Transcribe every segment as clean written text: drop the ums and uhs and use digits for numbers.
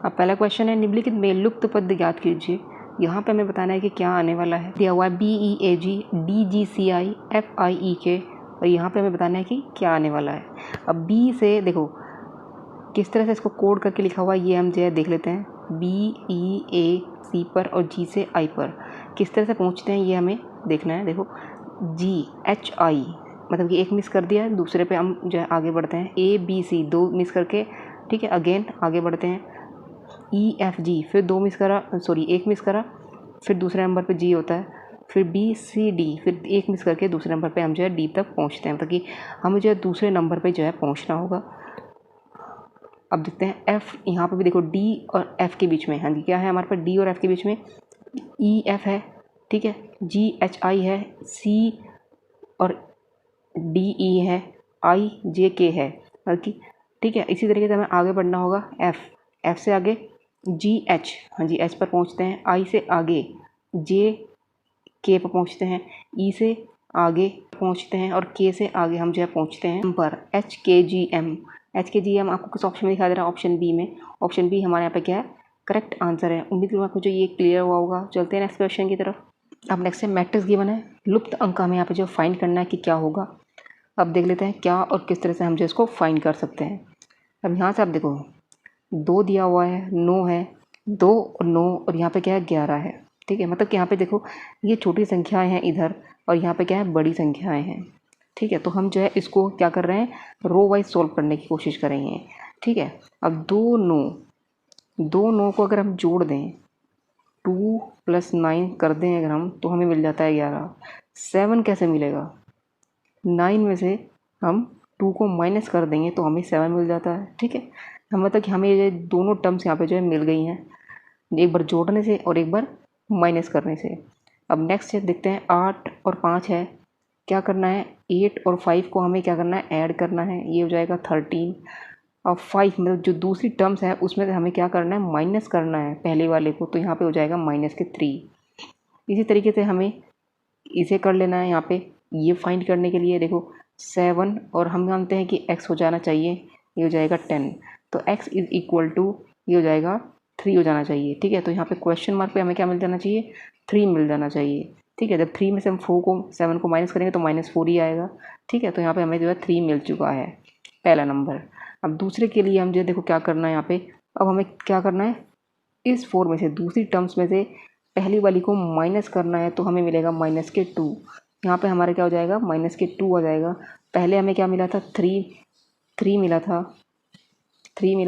अब पहला क्वेश्चन है निम्नलिखित में लुप्त पद ज्ञात कीजिए। यहाँ पे हमें बताना है कि क्या आने वाला है। दिया हुआ है BEAG DGCI FIEK, और यहाँ पे हमें बताना है कि क्या आने वाला है। अब बी से देखो किस तरह से इसको कोड करके लिखा हुआ है, ये हम जो है देख लेते हैं। BEAC पर और G से I पर किस तरह से पहुँचते हैं ये हमें देखना है। देखो GHI मतलब कि एक मिस कर दिया है, दूसरे पे हम जो है आगे बढ़ते हैं। ABC 2 मिस करके, ठीक है, अगेन आगे बढ़ते हैं। EFG फिर 2 मिस करा, सॉरी 1 मिस करा, फिर दूसरे नंबर पे G होता है। फिर BCD फिर 1 मिस करके दूसरे नंबर पे हम जो है D तक पहुंचते हैं, ताकि हमें जो है दूसरे नंबर पे जो है पहुंचना होगा। अब देखते हैं F, यहाँ पे भी देखो D और F के बीच में, हाँ जी क्या है हमारे पास D और F के बीच में EF है, ठीक है, GHI है, C और DE है, IJK है, बल्कि ठीक है। इसी तरीके से हमें आगे बढ़ना होगा। F से आगे GH, हाँ जी H पर पहुँचते हैं। I से आगे JK पर पहुँचते हैं। E से आगे पहुँचते हैं और K से आगे हम जो है पहुँचते हैं पर HKGM आपको किस ऑप्शन में दिखा दे रहा है? ऑप्शन बी में। ऑप्शन बी हमारे यहाँ पे क्या है? करेक्ट आंसर है। उम्मीद करूँ आपको जो ये क्लियर हुआ होगा। चलते हैं नेक्स्ट क्वेश्चन की तरफ। अब नेक्स्ट है मैट्रिक्स गिवन है, लुप्त अंक हमें यहाँ पे जो फाइंड करना है कि क्या होगा। अब देख लेते हैं क्या और किस तरह से हम जो इसको फाइंड कर सकते हैं। अब यहाँ से आप देखो 2 दिया हुआ है, 9 है, 2 और 9 और यहाँ पे क्या है 11 है, ठीक है। मतलब कि यहाँ पे देखो ये छोटी संख्याएं हैं इधर और यहाँ पे क्या है बड़ी संख्याएं हैं, ठीक है। तो हम जो है इसको क्या कर रहे हैं, रो वाइज सॉल्व करने की कोशिश करेंगे, ठीक है। अब 2 9 को अगर हम जोड़ दें 2 + 9 कर दें अगर हम, तो हमें मिल जाता है 11। 7 कैसे मिलेगा? 9 में से हम 2 को माइनस कर देंगे तो हमें 7 मिल जाता है, ठीक है। हम मतलब कि हमें ये दोनों टर्म्स यहाँ पे जो है मिल गई हैं, एक बार जोड़ने से और एक बार माइनस करने से। अब नेक्स्ट देखते हैं 8 और 5 है, क्या करना है 8 और 5 को हमें क्या करना है ऐड करना है, ये हो जाएगा 13। और 5 मतलब जो दूसरी टर्म्स है उसमें से हमें क्या करना है माइनस करना है पहले वाले को, तो यहाँ पे हो जाएगा -3। इसी तरीके से हमें इसे कर लेना है यहाँ पे ये फाइंड करने के लिए। देखो 7 और हम जानते हैं कि x हो जाना चाहिए, ये हो जाएगा 10, तो x इज़ इक्वल टू ये हो जाएगा 3 हो जाना चाहिए, ठीक है। तो यहाँ पे क्वेश्चन मार्क पे हमें क्या मिल जाना चाहिए, 3 मिल जाना चाहिए, ठीक है। जब 3 में से हम 7 को माइनस करेंगे तो -4 ही आएगा, ठीक है। तो यहाँ पे हमें जो है 3 मिल चुका है पहला नंबर। अब दूसरे के लिए हम जो देखो क्या करना है यहाँ पे, अब हमें क्या करना है इस 4 में से दूसरी टर्म्स में से पहली वाली को माइनस करना है, तो हमें मिलेगा -2। यहाँ पे हमारा क्या हो जाएगा -2 हो जाएगा। पहले हमें क्या मिला था 3 मिला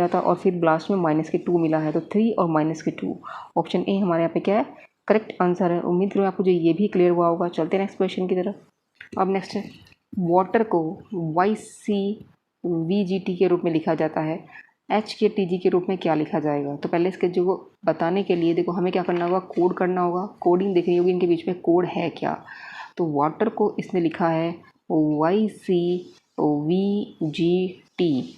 था और फिर लास्ट में -2 मिला है, तो 3 और -2। ऑप्शन ए हमारे यहाँ पे क्या है करेक्ट आंसर है। उम्मीद करूँ आपको जो ये भी क्लियर हुआ होगा। चलते हैं नेक्स्ट क्वेश्चन की तरफ। अब नेक्स्ट है वाटर को YCVGT के रूप में लिखा जाता है, HKTG के रूप में क्या लिखा जाएगा? तो पहले इसके जो बताने के लिए देखो हमें क्या करना होगा, कोड करना होगा। कोडिंग देखनी होगी इनके बीच में कोड है क्या। तो वाटर को इसने लिखा है YCVGT,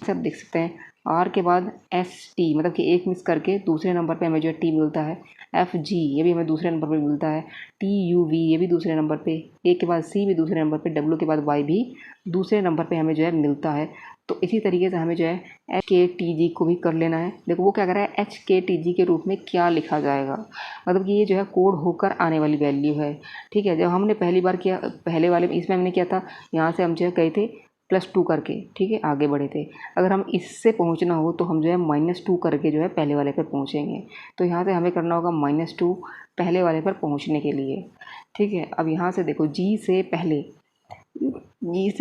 सब देख सकते हैं। आर के बाद ST मतलब कि एक मिस करके दूसरे नंबर पे हमें जो है T मिलता है। FG ये भी हमें दूसरे नंबर पे मिलता है। TUV ये भी दूसरे नंबर पे, A के बाद C भी दूसरे नंबर पे, W के बाद Y भी दूसरे नंबर पे हमें जो है मिलता है। तो इसी तरीके से हमें जो है HKTG को भी कर लेना है। देखो वो क्या कर रहा है HKTG के रूप में क्या लिखा जाएगा, मतलब कि ये जो है कोड होकर आने वाली वैल्यू है, ठीक है। जब हमने पहली बार किया पहले वाले इसमें हमने किया था, यहाँ से हम जो है गए थे +2 करके, ठीक है, आगे बढ़े थे। अगर हम इससे पहुँचना हो तो हम जो है -2 करके जो है पहले वाले पर पहुँचेंगे। तो यहाँ से हमें करना होगा -2 पहले वाले पर पहुँचने के लिए, ठीक है। अब यहाँ से देखो G से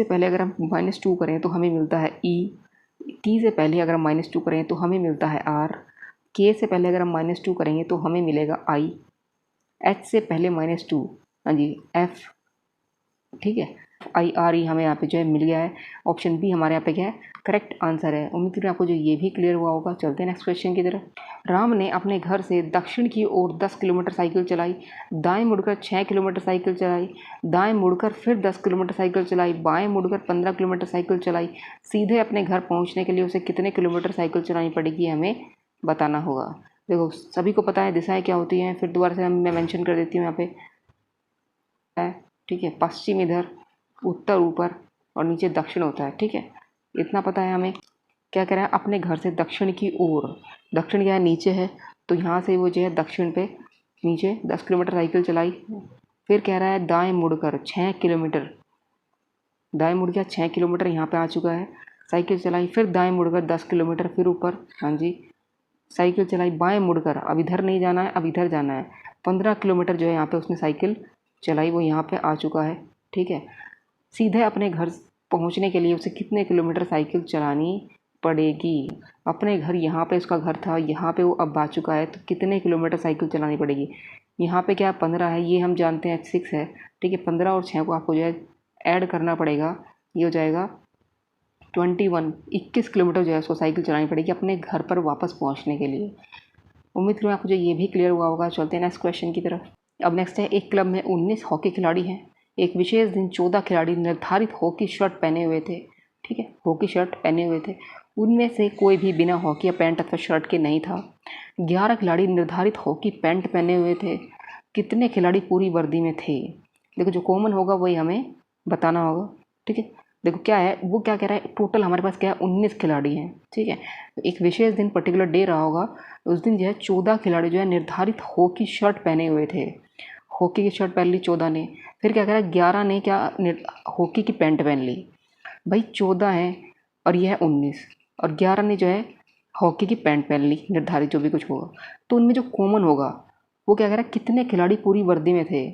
पहले अगर हम -2 करें तो हमें मिलता है E। T से पहले अगर हम -2 करें तो हमें मिलता है R। K से पहले अगर हम -2 करेंगे तो हमें मिलेगा I। H से पहले -2, हाँ जी F, ठीक है। IRE हमें यहाँ पे जो है मिल गया है। ऑप्शन बी हमारे यहाँ पे क्या है करेक्ट आंसर है। उम्मीद करें आपको जो ये भी क्लियर हुआ होगा। चलते हैं नेक्स्ट क्वेश्चन की तरफ। राम ने अपने घर से दक्षिण की ओर 10 किलोमीटर साइकिल चलाई, दाएं मुड़कर 6 किलोमीटर साइकिल चलाई, दाएं मुड़कर फिर 10 किलोमीटर साइकिल चलाई, बाएं मुड़कर 15 किलोमीटर साइकिल चलाई। सीधे अपने घर पहुँचने के लिए उसे कितने किलोमीटर साइकिल चलानी पड़ेगी हमें बताना होगा। देखो सभी को पता है दिशाएँ क्या होती हैं, फिर दोबारा से मैं मेंशन कर देती हूँ यहाँ पे, ठीक है। पश्चिम इधर, उत्तर ऊपर और नीचे दक्षिण होता है, ठीक है। इतना पता है हमें। क्या कह रहा है अपने घर से दक्षिण की ओर, दक्षिण क्या है, नीचे है, तो यहाँ से वो जो है दक्षिण पे नीचे 10 किलोमीटर साइकिल चलाई। फिर कह रहा है दाएं मुड़कर 6 किलोमीटर, दाएं मुड़ गया 6 किलोमीटर यहाँ पे आ चुका है, साइकिल चलाई। फिर दाएं मुड़कर 10 किलोमीटर, फिर ऊपर, हाँ जी, साइकिल चलाई। बाएं मुड़कर, अब इधर नहीं जाना है, अब इधर जाना है। 15 किलोमीटर जो है यहाँ पे उसने साइकिल चलाई, वो यहाँ पे आ चुका है। ठीक है, सीधे अपने घर पहुँचने के लिए उसे कितने किलोमीटर साइकिल चलानी पड़ेगी? अपने घर, यहाँ पे उसका घर था, यहाँ पे वो अब आ चुका है, तो कितने किलोमीटर साइकिल चलानी पड़ेगी? यहाँ पे क्या 15 है, ये हम जानते हैं 6 है। ठीक है, 15 और 6 को आपको जो है ऐड करना पड़ेगा, ये हो जाएगा 21 किलोमीटर जो है उसको साइकिल चलानी पड़ेगी अपने घर पर वापस पहुँचने के लिए। उम्मीद करूँ आपको जो ये भी क्लियर हुआ होगा। चलते हैं नेक्स्ट क्वेश्चन की तरफ। अब नेक्स्ट है, एक क्लब में 19 हॉकी खिलाड़ी हैं। एक विशेष दिन 14 खिलाड़ी निर्धारित हॉकी शर्ट पहने हुए थे। ठीक है, हॉकी शर्ट पहने हुए थे। उनमें से कोई भी बिना हॉकी या पैंट अथवा शर्ट के नहीं था। 11 खिलाड़ी निर्धारित हॉकी पैंट पहने हुए थे। कितने खिलाड़ी पूरी वर्दी में थे? देखो, जो कॉमन होगा वही हमें बताना होगा। ठीक है, देखो क्या है, वो क्या कह रहा है, टोटल हमारे पास क्या है, 19 खिलाड़ी हैं। ठीक है, एक विशेष दिन, पर्टिकुलर डे रहा होगा, उस दिन जो है 14 खिलाड़ी जो है निर्धारित हॉकी शर्ट पहने हुए थे। हॉकी की शर्ट पहन ली 14 ने। फिर क्या कह रहा है, 11 ने क्या हॉकी की पैंट पहन ली। भाई 14 है और यह है 19, और 11 ने जो है हॉकी की पैंट पहन ली, निर्धारित जो भी कुछ होगा। तो उनमें जो कॉमन होगा वो क्या कह रहा है, कितने खिलाड़ी पूरी वर्दी में थे।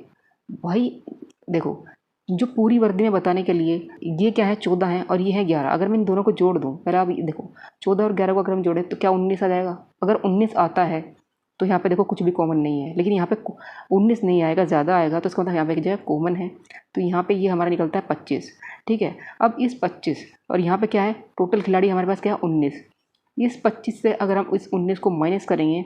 भाई देखो, जो पूरी वर्दी में बताने के लिए, ये क्या है 14 है और ये है 11। अगर मैं इन दोनों को जोड़ दूँ, पहले आप देखो 14 और 11 को अगर हम जोड़ें तो क्या 19 आ जाएगा? अगर 19 आता है तो यहाँ पे देखो कुछ भी कॉमन नहीं है, लेकिन यहाँ पे 19 नहीं आएगा, ज़्यादा आएगा, तो इसका मतलब यहाँ पे जो है कॉमन है, तो यहाँ पे ये हमारा निकलता है 25। ठीक है, अब इस 25 और यहाँ पे क्या है, टोटल खिलाड़ी हमारे पास क्या है 19। इस 25 से अगर हम इस 19 को माइनस करेंगे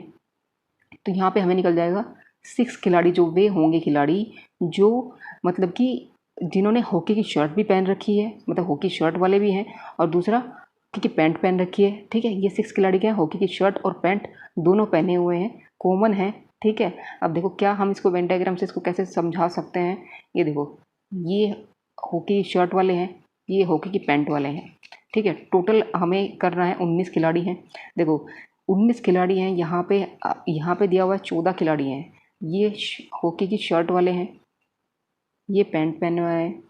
तो यहाँ पे हमें निकल जाएगा 6 खिलाड़ी, जो वे होंगे खिलाड़ी जो मतलब कि जिन्होंने हॉकी की शर्ट भी पहन रखी है, मतलब हॉकी शर्ट वाले भी हैं, और दूसरा हॉकी की पैंट पहन रखी है। ठीक है, ये 6 खिलाड़ी क्या है, हॉकी की शर्ट और पैंट दोनों पहने हुए हैं, कॉमन है। ठीक है, अब देखो क्या हम इसको वेन डायग्राम से इसको कैसे समझा सकते हैं। ये देखो, ये हॉकी की शर्ट वाले हैं, ये हॉकी की पैंट वाले हैं। ठीक है, टोटल हमें करना है 19 खिलाड़ी हैं। देखो 19 खिलाड़ी हैं, यहाँ पे दिया हुआ है 14 खिलाड़ी हैं। ये हॉकी की शर्ट वाले हैं, ये पैंट पहने हुए हैं।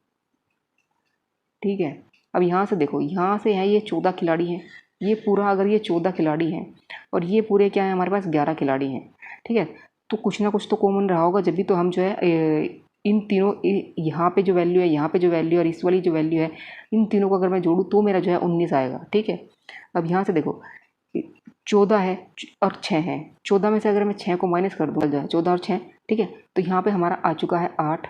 ठीक है, अब यहाँ से देखो, यहाँ से है ये 14 खिलाड़ी हैं, ये पूरा अगर ये 14 खिलाड़ी हैं और ये पूरे क्या है हमारे पास 11 खिलाड़ी हैं। ठीक है, तो कुछ ना कुछ तो कॉमन रहा होगा, जब भी तो हम जो है इन तीनों, यहाँ पे जो वैल्यू है, यहाँ पे जो वैल्यू है और इस वाली जो वैल्यू है, इन तीनों को अगर मैं जोड़ूँ तो मेरा जो है 19 आएगा। ठीक है, अब यहाँ से देखो 14 है और 6 है, 14 में से अगर मैं 6 को माइनस कर दूँ, 14 और 6। ठीक है, तो यहाँ पे हमारा आ चुका है 8,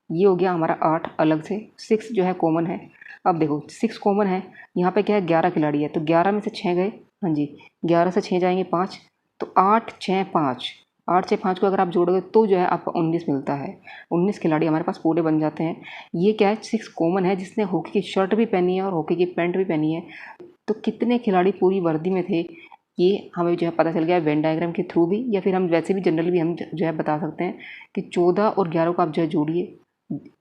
ये हो गया हमारा 8 अलग से। 6 जो है कॉमन है। अब देखो 6 कॉमन है, यहाँ पे क्या है 11 खिलाड़ी है, तो 11 में से 6 गए, हाँ जी, 11 से 6 जाएंगे 5, तो 8 6 5, 8 से 5 को अगर आप जोड़ोगे तो जो है आपको 19 मिलता है। 19 खिलाड़ी हमारे पास पूरे बन जाते हैं। ये क्या है, 6 कॉमन है, जिसने हॉकी की शर्ट भी पहनी है और हॉकी की पैंट भी पहनी है। तो कितने खिलाड़ी पूरी वर्दी में थे, ये हमें जो है पता चल गया वेन डायग्राम के थ्रू भी, या फिर हम वैसे भी जनरली भी हम जो है बता सकते हैं कि 14 और 11 को आप जो है जोड़िए।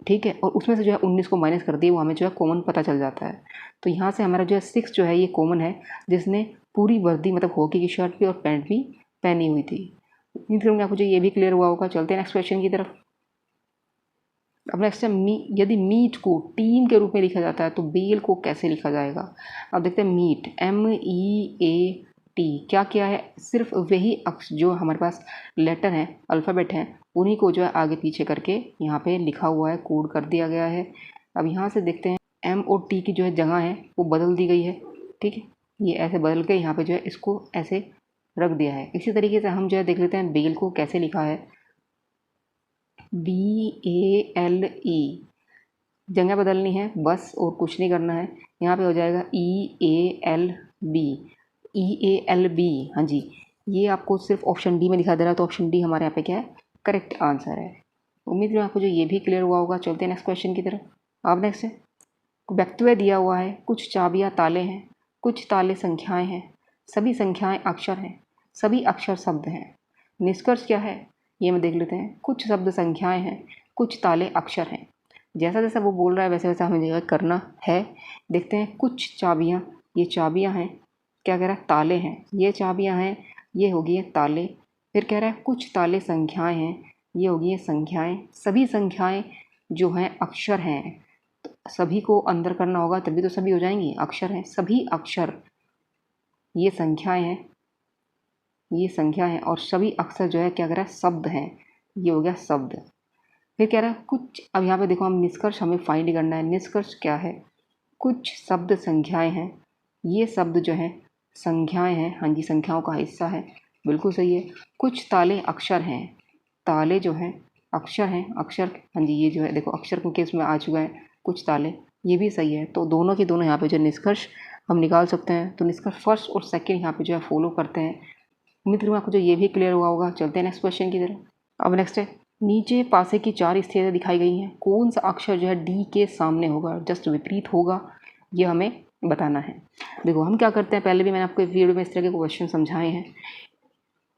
ठीक है, और उसमें से जो है 19 को माइनस कर दिए, वो हमें जो है कॉमन पता चल जाता है। तो यहाँ से हमारा जो है 6 जो है ये कॉमन है, जिसने पूरी वर्दी मतलब हॉकी की शर्ट भी और पैंट भी पहनी हुई थी। उम्मीद करूँगा आपको जो ये भी क्लियर हुआ होगा। चलते हैं नेक्स्ट क्वेश्चन की तरफ। अब नेक्स्ट है यदि मीट को टीम के रूप में लिखा जाता है तो बेल को कैसे लिखा जाएगा। अब देखते हैं मीट, MEAT क्या क्या है, सिर्फ वही अक्षर जो हमारे पास लेटर हैं, अल्फ़ाबेट हैं, उन्हीं को जो है आगे पीछे करके यहाँ पे लिखा हुआ है, कोड कर दिया गया है। अब यहाँ से देखते हैं M और T की जो है जगह है वो बदल दी गई है। ठीक है, ये ऐसे बदल के यहाँ पे जो है इसको ऐसे रख दिया है। इसी तरीके से हम जो है देख लेते हैं बेल को कैसे लिखा है, BALE, जगह बदलनी है बस और कुछ नहीं करना है। यहाँ पे हो जाएगा EALB, हाँ जी, ये आपको सिर्फ ऑप्शन डी में दिखा दे रहा है, तो ऑप्शन डी हमारे यहाँ पे क्या है, करेक्ट आंसर है। उम्मीद है आपको जो ये भी क्लियर हुआ होगा। चलते हैं नेक्स्ट क्वेश्चन की तरफ। अब नेक्स्ट है, वक्तव्य दिया हुआ है, कुछ चाबियाँ ताले हैं, कुछ ताले संख्याएं हैं, सभी संख्याएं अक्षर हैं, सभी अक्षर शब्द हैं। निष्कर्ष क्या है, ये मैं देख लेते हैं। कुछ शब्द संख्याएं हैं, कुछ ताले अक्षर हैं। जैसा जैसा वो बोल रहा है वैसे वैसा हमें करना है। देखते हैं, कुछ चाबियाँ, ये चाबियाँ हैं, क्या कह रहा है, ताले हैं, ये चाबियां हैं, ये होगी ताले। फिर कह रहा है कुछ ताले संख्याएं हैं, ये होगी ये संख्याएं। सभी संख्याएं जो हैं अक्षर हैं, तो सभी को अंदर करना होगा तभी तो सभी हो जाएंगी, अक्षर हैं, सभी अक्षर, ये संख्याएं हैं, ये संख्या है, और सभी अक्षर जो है क्या कह रहा है, शब्द हैं, ये हो गया शब्द। फिर कह रहा है कुछ, अब यहाँ पे देखो हम निष्कर्ष हमें फाइंड करना है। निष्कर्ष क्या है, कुछ शब्द संख्याएं हैं, ये शब्द जो है संख्याएं हैं, हाँ जी संख्याओं का हिस्सा है, बिल्कुल सही है। कुछ ताले अक्षर हैं, ताले जो हैं अक्षर हैं, अक्षर, हाँ जी ये जो है देखो अक्षर के केस में आ चुका है कुछ ताले, ये भी सही है। तो दोनों के दोनों यहाँ पे जो निष्कर्ष हम निकाल सकते हैं, तो निष्कर्ष फर्स्ट और सेकेंड यहाँ पे जो है फॉलो करते हैं। उम्मीद करूँगा आपको जो ये भी क्लियर हुआ होगा। चलते हैं नेक्स्ट क्वेश्चन की तरफ। अब नेक्स्ट है, नीचे पासे की 4 स्थितियाँ दिखाई गई हैं, कौन सा अक्षर जो है डी के सामने होगा, जस्ट विपरीत होगा, ये हमें बताना है। देखो हम क्या करते हैं, पहले भी मैंने आपको वीडियो में इस तरह के क्वेश्चन समझाए हैं,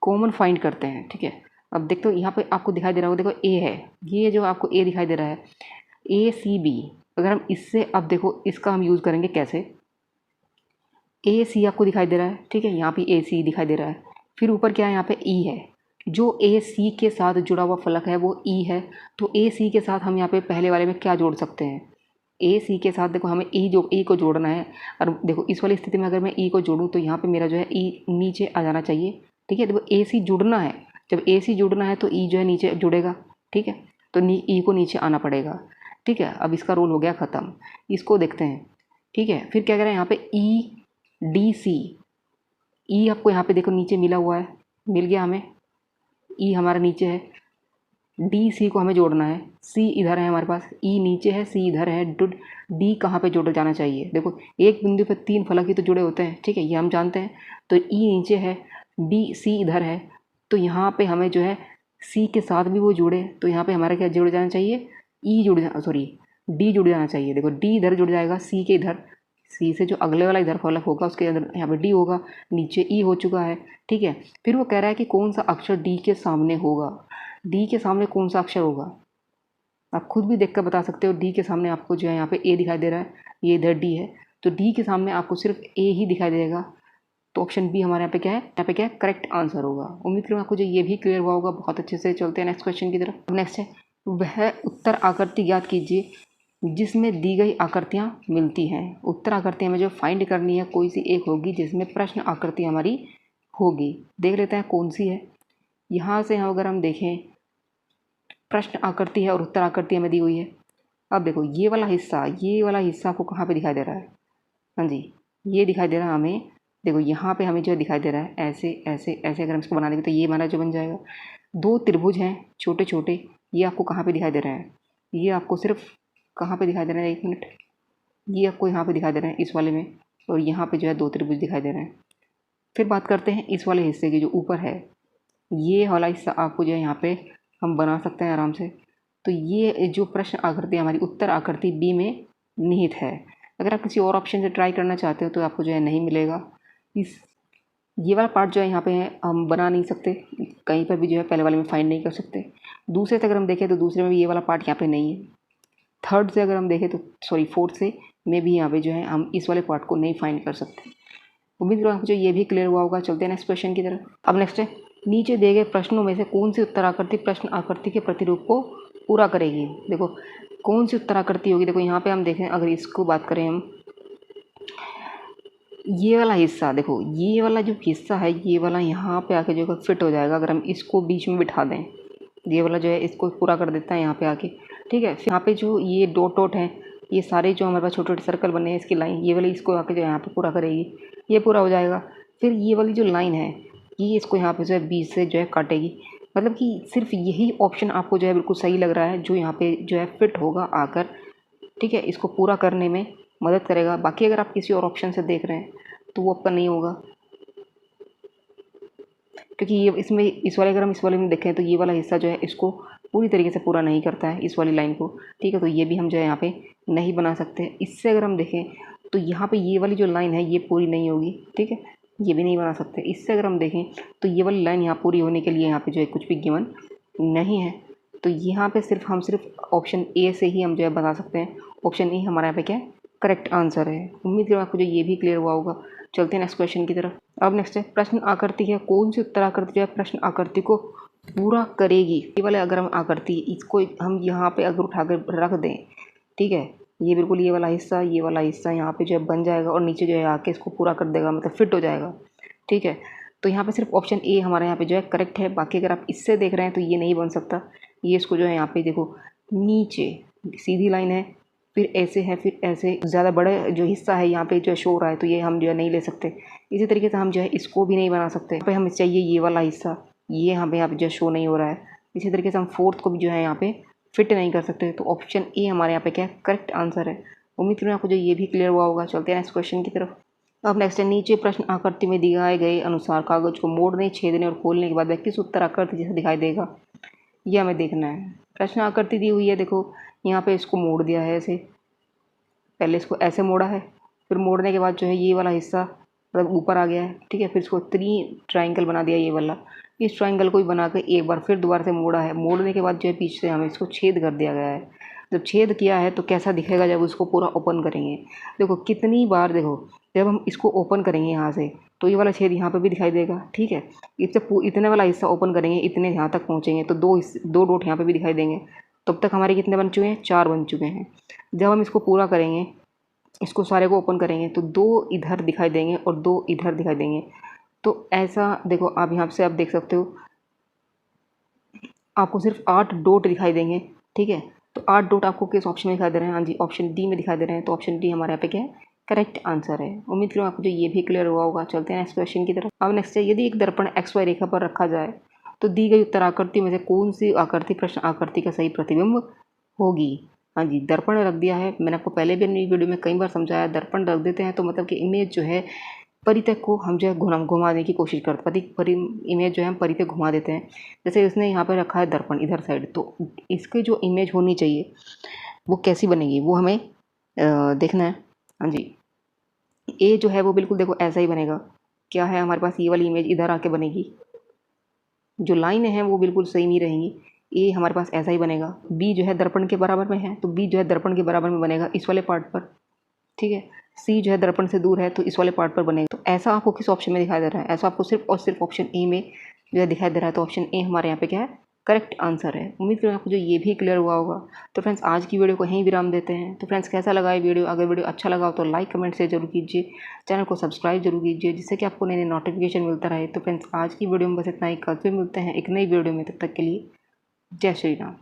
कॉमन फाइंड करते हैं, ठीक है। अब देखो यहाँ पे आपको दिखाई दे रहा होगा, देखो ए है, ये जो आपको ए दिखाई दे रहा है, ए सी बी, अगर हम इससे, अब देखो इसका हम यूज़ करेंगे कैसे, ए सी आपको दिखाई दे रहा है, ठीक है, यहाँ पे ए सी दिखाई दे रहा है, फिर ऊपर क्या है, यहाँ पे ई है, जो ए सी के साथ जुड़ा हुआ फलक है वो ई है, तो ए सी के साथ हम यहाँ पे पहले वाले में क्या जोड़ सकते हैं, ए सी के साथ देखो हमें ई को जोड़ना है, और देखो इस वाली स्थिति में अगर मैं ई को जोड़ूँ तो यहाँ पे मेरा जो है ई नीचे आ जाना चाहिए, ठीक है। देखो ए सी जुड़ना है, जब ए सी जुड़ना है तो ई जो है नीचे जुड़ेगा, ठीक है, तो ई को नीचे आना पड़ेगा, ठीक है। अब इसका रोल हो गया ख़त्म, इसको देखते हैं, ठीक है। फिर क्या कह रहे हैं यहाँ पे ई डी सी, ई आपको यहाँ पे देखो नीचे मिला हुआ है, मिल गया हमें, ई हमारा नीचे है, डी सी को हमें जोड़ना है, सी इधर है हमारे पास, ई नीचे है, सी इधर है, डी कहाँ पे जोड़ा जाना चाहिए, देखो एक बिंदु पे 3 फलक ही तो जुड़े होते हैं, ठीक है, ये हम जानते हैं। तो ई नीचे है, डी सी इधर है, तो यहाँ पे हमें जो है सी के साथ भी वो जुड़े, तो यहाँ पे हमारा क्या जुड़ जाना चाहिए, ई जुड़ जा सॉरी डी जुड़ जाना चाहिए। देखो डी इधर जुड़ जाएगा, सी के इधर, सी से जो अगले वाला इधर फलक होगा उसके अंदर यहाँ पे डी होगा, नीचे ई हो चुका है, ठीक है। फिर वो कह रहा है कि कौन सा अक्षर डी के सामने होगा, डी के सामने कौन सा अक्षर होगा, आप खुद भी देख कर बता सकते हो। डी के सामने आपको जो है यहाँ पे ए दिखाई दे रहा है, ये इधर डी है, तो डी के सामने आपको सिर्फ ए ही दिखाई देगा, तो ऑप्शन बी हमारे यहाँ पे क्या है, यहाँ पे क्या है, करेक्ट आंसर होगा। उम्मीद करूँ आपको जो ये भी क्लियर हुआ होगा बहुत अच्छे से। चलते हैं नेक्स्ट क्वेश्चन की तरफ। नेक्स्ट है, वह उत्तर आकृति ज्ञात कीजिए जिसमें दी गई आकृतियाँ मिलती हैं। उत्तर आकृति हमें जो फाइंड करनी है, कोई सी एक होगी जिसमें प्रश्न आकृति हमारी होगी। देख लेते हैं कौन सी है। यहाँ से अगर हम देखें, प्रश्न आकृति है और उत्तर आकृति हमें दी हुई है। अब देखो ये वाला हिस्सा आपको कहाँ पे दिखाई दे रहा है, हाँ जी ये दिखाई दे रहा है हमें, देखो यहाँ पे हमें जो दिखाई दे रहा है, ऐसे ऐसे ऐसे अगर हम इसको बना देंगे तो ये हमारा जो बन जाएगा। 2 त्रिभुज हैं छोटे छोटे, ये आपको कहाँ पे दिखाई दे रहा है, ये आपको सिर्फ कहाँ पे दिखाई दे रहा है, 1 मिनट, ये आपको यहाँ पे दिखाई दे रहा है इस वाले में, और यहाँ पे जो है 2 त्रिभुज दिखाई दे रहे हैं। फिर बात करते हैं इस वाले हिस्से की, जो ऊपर है, ये वाला हिस्सा आपको जो है यहाँ पे हम बना सकते हैं आराम से। तो ये जो प्रश्न आकृति हमारी उत्तर आकृति बी में निहित है। अगर आप किसी और ऑप्शन से ट्राई करना चाहते हो तो आपको जो है नहीं मिलेगा। ये वाला पार्ट जो है यहाँ पे हम बना नहीं सकते, कहीं पर भी जो है पहले वाले में फाइंड नहीं कर सकते। दूसरे से अगर हम देखें तो दूसरे में भी ये वाला पार्ट यहाँ पे नहीं है। थर्ड से अगर हम देखें तो फोर्थ से में भी यहाँ पे जो है हम इस वाले पार्ट को नहीं फाइंड कर सकते। उम्मीद करो आपको जो ये भी क्लियर हुआ होगा। चलते हैं नेक्स्ट क्वेश्चन की तरफ। अब नेक्स्ट है, नीचे दिए गए प्रश्नों में से कौन सी उत्तर आकृति प्रश्न आकृति के प्रतिरूप को पूरा करेगी। देखो कौन सी उत्तर आकृति होगी, देखो यहाँ पे हम देखें, अगर इसको बात करें हम, ये वाला हिस्सा, देखो ये वाला जो हिस्सा है, ये वाला यहाँ पे आके जो फिट हो जाएगा अगर हम इसको बीच में बिठा दें, ये वाला जो है इसको पूरा कर देता है यहाँ पे आके, ठीक है। फिर यहाँ पे जो ये डॉट डॉट हैं, ये सारे जो हमारे पास छोटे छोटे सर्कल बने हैं, इसकी लाइन, ये वाली इसको आके जो यहाँ पे पूरा करेगी, ये पूरा हो जाएगा। फिर ये वाली जो लाइन है, ये इसको यहाँ पे जो है बीच से जो है काटेगी। मतलब कि सिर्फ यही ऑप्शन आपको जो है बिल्कुल सही लग रहा है, जो यहाँ पे जो है फिट होगा आकर, ठीक है, इसको पूरा करने में मदद करेगा। बाकी अगर आप किसी और ऑप्शन से देख रहे हैं तो वो आपका नहीं होगा, क्योंकि ये इसमें इस वाले, अगर हम इस वाले में देखें तो ये वाला हिस्सा जो है इसको पूरी तरीके से पूरा नहीं करता है, इस वाली लाइन को, ठीक है। तो ये भी हम जो है यहाँ पे नहीं बना सकते। इससे अगर हम देखें तो यहाँ पे ये वाली जो लाइन है ये पूरी नहीं होगी, ठीक है, ये भी नहीं बना सकते। इससे अगर हम देखें तो ये वाली लाइन यहाँ पूरी होने के लिए यहाँ पे जो है कुछ भी गिवन नहीं है। तो यहाँ पे हम सिर्फ ऑप्शन ए से ही हम जो है बता सकते हैं। ऑप्शन ए हमारे यहाँ पे क्या है, करेक्ट आंसर है। उम्मीद करो आपको जो ये भी क्लियर हुआ होगा। चलते हैं नेक्स्ट क्वेश्चन की तरफ। अब नेक्स्ट है प्रश्न आकृति है, कौन सी उत्तर आकृति जो है प्रश्न आकृति को पूरा करेगी। ये वाले अगर हम आकृति इसको हम यहाँ पे अगर उठा कर रख दें, ठीक है, ये बिल्कुल ये वाला हिस्सा यहाँ पे जो है बन जाएगा और नीचे जो है आके इसको पूरा कर देगा, मतलब फिट हो जाएगा, ठीक है। तो यहाँ पे सिर्फ ऑप्शन ए हमारे यहाँ पे जो है करेक्ट है। बाकी अगर आप इससे देख रहे हैं तो ये नहीं बन सकता। ये इसको जो है यहाँ पे देखो नीचे सीधी लाइन है, फिर ऐसे है, फिर ऐसे ज़्यादा बड़ा जो हिस्सा है यहाँ पे जो है शो हो रहा है, तो ये हम जो है नहीं ले सकते। इसी तरीके से हम जो है इसको भी नहीं बना सकते। यहाँ पे हमें चाहिए ये वाला हिस्सा, ये यहाँ पे जो शो नहीं हो रहा है। इसी तरीके से हम फोर्थ को भी जो है यहाँ पे फिट नहीं कर सकते। तो ऑप्शन ए हमारे यहाँ पे क्या है करेक्ट आंसर है। उम्मीद करूँ आपको जो ये भी क्लियर हुआ होगा। चलते हैं नेक्स्ट क्वेश्चन की तरफ। अब नेक्स्ट है नीचे प्रश्न आकृति में दिखाए गए अनुसार कागज को मोड़ने, छेदने और खोलने के बाद वह किस उत्तर आकृति जैसे दिखाई देगा, यह हमें देखना है। प्रश्न आकृति दी हुई है, देखो यहाँ पे इसको मोड़ दिया है ऐसे, पहले इसको ऐसे मोड़ा है, फिर मोड़ने के बाद जो है ये वाला हिस्सा मतलब ऊपर आ गया है, ठीक है। फिर इसको ट्रायंगल बना दिया ये वाला। इस ट्रायंगल को भी बना कर एक बार फिर दोबारा से मोड़ा है। मोड़ने के बाद जो है पीछे से हमें इसको छेद कर दिया गया है। जब छेद किया है तो कैसा दिखेगा जब उसको पूरा ओपन करेंगे। देखो कितनी बार, देखो जब हम इसको ओपन करेंगे यहाँ से तो ये वाला छेद यहाँ पे भी दिखाई देगा, ठीक है। इससे इतने वाला हिस्सा ओपन करेंगे, इतने यहाँ तक पहुँचेंगे तो दो डॉट यहाँ पे भी दिखाई देंगे। तब तक हमारे कितने बन चुके हैं, 4 बन चुके हैं। जब हम इसको पूरा करेंगे, इसको सारे को ओपन करेंगे तो 2 इधर दिखाई देंगे और 2 इधर दिखाई देंगे। तो ऐसा देखो आप यहाँ से आप देख सकते हो, आपको सिर्फ 8 डॉट दिखाई देंगे, ठीक है। तो 8 डॉट आपको किस ऑप्शन में दिखाई दे रहे हैं, हाँ जी ऑप्शन डी में दिखाई दे रहे हैं। तो ऑप्शन डी हमारे यहाँ पे क्या है करेक्ट आंसर है। उम्मीद करूँ आपको जो ये भी क्लियर हुआ होगा। चलते हैं नेक्स्ट क्वेश्चन की तरफ। अब नेक्स्ट है यदि एक दर्पण XY रेखा पर रखा जाए तो दी गई उत्तर आकृति में से कौन सी आकृति प्रश्न आकृति का सही प्रतिबिंब होगी। हाँ जी दर्पण रख दिया है। मैंने आपको पहले भी अपनी वीडियो में कई बार समझाया, दर्पण रख देते हैं तो मतलब कि इमेज जो है परितक को हम जो है घुमाने की कोशिश करते इमेज जो है हम परितक घुमा देते हैं। जैसे इसने यहाँ पर रखा है दर्पण इधर साइड, तो इसकी जो इमेज होनी चाहिए वो कैसी बनेगी वो हमें देखना है। हाँ जी ए जो है वो बिल्कुल देखो ऐसा ही बनेगा। क्या है हमारे पास, ये वाली इमेज इधर आके बनेगी, जो लाइन है वो बिल्कुल सही नहीं रहेंगी। ए हमारे पास ऐसा ही बनेगा। बी जो है दर्पण के बराबर में है तो बी जो है दर्पण के बराबर में बनेगा इस वाले पार्ट पर, ठीक है। सी जो है दर्पण से दूर है तो इस वाले पार्ट पर बनेगा। तो ऐसा आपको किस ऑप्शन में दिखाई दे रहा है, ऐसा आपको सिर्फ और सिर्फ ऑप्शन ए में जो है दिखाई दे रहा है। तो ऑप्शन ए हमारे यहाँ पे क्या है करेक्ट आंसर है। उम्मीद करूँ आपको जो ये भी क्लियर हुआ होगा। तो फ्रेंड्स आज की वीडियो को यहीं विराम देते हैं। तो फ्रेंड्स कैसा लगा ये वीडियो, अगर वीडियो अच्छा लगा हो तो लाइक कमेंट से जरूर कीजिए, चैनल को सब्सक्राइब जरूर कीजिए जिससे कि आपको नए नए नोटिफिकेशन मिलता रहे। तो फ्रेंड्स आज की वीडियो में बस इतना ही, कल फिर मिलते हैं एक नई वीडियो में। तब तक के लिए जय श्री राम।